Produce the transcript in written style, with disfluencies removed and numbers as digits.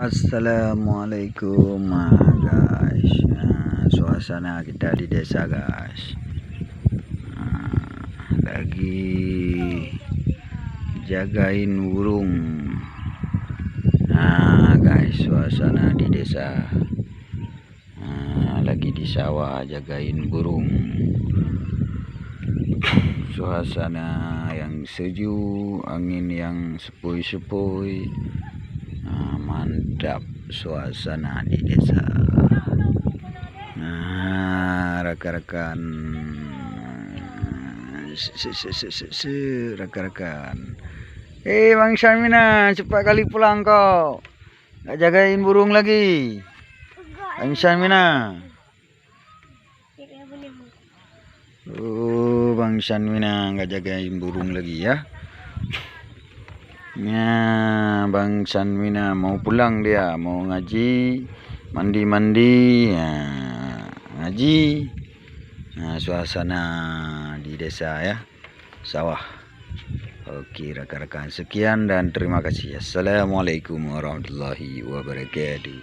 Assalamualaikum guys. Suasana kita di desa guys. Lagi jagain burung. Guys, suasana di desa. Lagi di sawah jagain burung. Suasana yang sejuk, angin yang sepoi-sepoi. Mantap suasana di desa. Rekan-rekan, rekan-rekan. Bang Syamina, cepat kali pulang kau. Gak jagain burung lagi. Bang Syamina. Bang Syamina gak jagain burung lagi ya. Bang Sanwina mau pulang, dia mau ngaji, mandi-mandi, ngaji. Suasana di desa ya, sawah. Oke rekan-rekan, sekian dan terima kasih. Assalamualaikum warahmatullahi wabarakatuh.